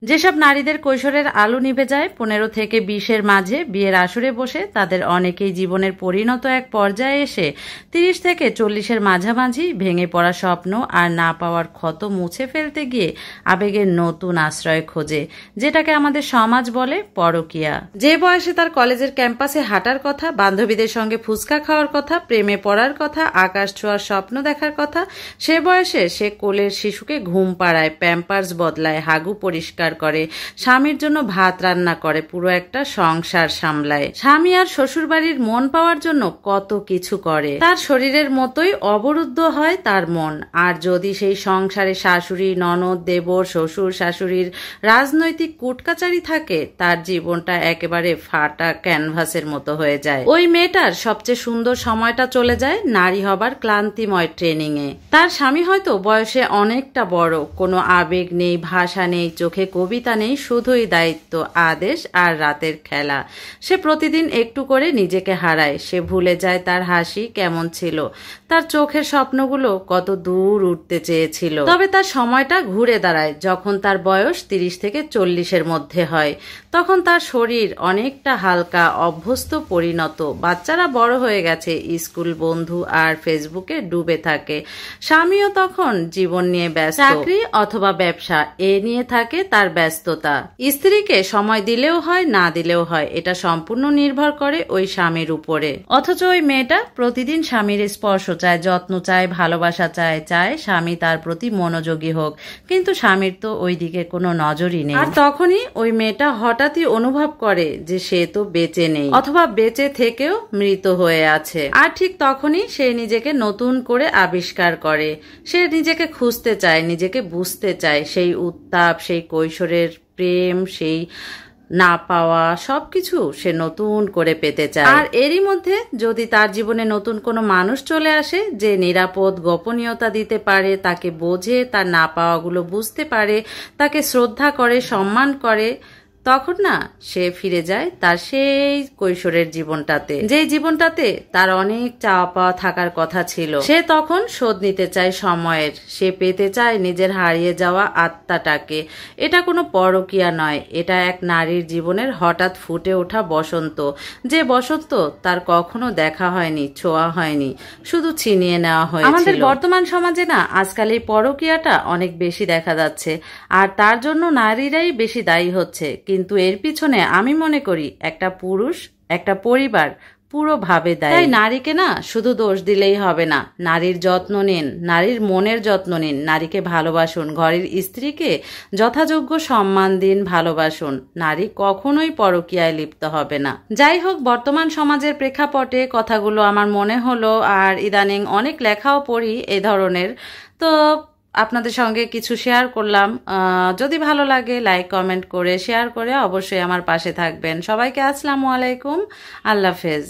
যেসব নারীদের কৈশোরের আলো নিভে যায় 15 থেকে 20-এর মাঝে বিয়ের আসরে বসে, তাদের অনেকেই জীবনের পরিণত এক পর্যায়ে এসে 30 থেকে 40-এর মাঝামাঝি ভেঙে পড়া স্বপ্ন আর না পাওয়ার ক্ষত মুছে ফেলতে গিয়ে আবেগের নতুন আশ্রয় খোঁজে, যেটাকে আমাদের সমাজ বলে পরকীয়া। যে বয়সে তার কলেজের ক্যাম্পাসে হাঁটার কথা, বান্ধবীদের সঙ্গে ফুচকা খাওয়ার কথা, প্রেমে পড়ার কথা, আকাশ ছোঁয়ার স্বপ্ন দেখার কথা, সে বয়সে সে কোলের শিশুকে ঘুম পাড়ায়, প্যাম্পার্স বদলায়, হাগু পরিষ্কার করে, স্বামীর জন্য ভাত রান্না করে, পুরো একটা সংসার সামলায়। স্বামী আর শ্বশুরবাড়ির মন পাওয়ার জন্য কত কিছু করে। তার শরীরের মতোই অবরুদ্ধ হয় তার মন। আর যদি সেই সংসারে শাশুড়ি, ননদ, দেবর, শ্বশুর শাশুড়ির রাজনৈতিক কুটকাচারি থাকে, তার জীবনটা একেবারে ফাটা ক্যানভাসের মতো হয়ে যায়। ওই মেয়েটার সবচেয়ে সুন্দর সময়টা চলে যায় নারী হবার ক্লান্তিময় ট্রেনিং এ। তার স্বামী হয়তো বয়সে অনেকটা বড়, কোনো আবেগ নেই, ভাষা নেই, চোখে কবিতা নেই, শুধুই দায়িত্ব, আদেশ আর রাতের খেলা। সে প্রতিদিন একটু করে নিজেকে হারায়। সে ভুলে যায় তার হাসি কেমন ছিল, তার চোখের স্বপ্নগুলো কত দূর উঠতে চেয়েছিল। তবে তার সময়টা ঘুরে দাঁড়ায় যখন তার বয়স 30 থেকে 40-এর মধ্যে হয়। তখন তার শরীর অনেকটা হালকা, অভ্যস্ত, পরিণত। বাচ্চারা বড় হয়ে গেছে, স্কুল, বন্ধু আর ফেসবুকে ডুবে থাকে। স্বামীও তখন জীবন নিয়ে ব্যস্ত, চাকরি অথবা ব্যবসা এ নিয়ে থাকে তার ব্যস্ততা। স্ত্রীকে সময় দিলেও হয়, না দিলেও হয়, এটা সম্পূর্ণ নির্ভর করে ওই স্বামীর উপরে। অথচ ওই মেয়েটা প্রতিদিন স্বামীর স্পর্শ চায়, যত্ন চায়, ভালোবাসা চায়, চায় স্বামী তার প্রতি মনোযোগী হোক, কিন্তু স্বামীর তো ওই দিকে কোনো নজরই নেই। আর তখনই ওই মেয়েটা হঠাৎই অনুভব করে যে সে তো বেঁচে নেই, অথবা বেঁচে থেকেও মৃত হয়ে আছে। আর ঠিক তখনই সে নিজেকে নতুন করে আবিষ্কার করে। সে নিজেকে খুঁজতে চায়, নিজেকে বুঝতে চায়। সেই উত্তাপ, সেই কৈশোরের প্রেম, সেই না পাওয়া সবকিছু সে নতুন করে পেতে চায়। আর এরই মধ্যে যদি তার জীবনে নতুন কোনো মানুষ চলে আসে যে নিরাপদ গোপনীয়তা দিতে পারে, তাকে বোঝে, তার না পাওয়াগুলো বুঝতে পারে, তাকে শ্রদ্ধা করে, সম্মান করে, তখন না সে ফিরে যায় তার সেই কৈশোরের জীবনটাতে, যেই জীবনটাতে তার অনেক চাওয়া পাওয়া থাকার কথা ছিল। সে তখন শোধ নিতে চায় সময়ের। সে পেতে চায় নিজের হারিয়ে যাওয়া আত্মাটাকে। এটা কোনো পরকীয়া নয়, এটা এক নারীর জীবনের হঠাৎ ফুটে ওঠা বসন্ত, যে বসন্ত তার কখনো দেখা হয়নি, ছোঁয়া হয়নি, শুধু ছিনিয়ে নেওয়া হয়েছিল। আমাদের বর্তমান সমাজে না আজকাল এই পরকীয়াটা অনেক বেশি দেখা যাচ্ছে, আর তার জন্য নারীরাই বেশি দায়ী হচ্ছে। কিন্তু এর পিছনে আমি মনে করি একটা পুরুষ, একটা পরিবার পুরোভাবে দায়ী। তাই নারীকে না শুধু দোষ দিলেই হবে না, নারীর যত্ন নিন, নারীর মনের যত্ন নিন, নারীকে ভালোবাসুন, ঘরের স্ত্রীকে যথাযোগ্য সম্মান দিন, ভালোবাসুন। নারী কখনোই পরকীয়ায় লিপ্ত হবে না। যাই হোক, বর্তমান সমাজের প্রেক্ষাপটে কথাগুলো আমার মনে হলো, আর ইদানিং অনেক লেখাও পড়ি এ ধরনের, তো আপনাদের সঙ্গে কিছু শেয়ার করলাম। যদি ভালো লাগে লাইক, কমেন্ট করে, শেয়ার করে অবশ্যই আমার পাশে থাকবেন। সবাইকে আসসালামু আলাইকুম, আল্লাহ হাফেজ।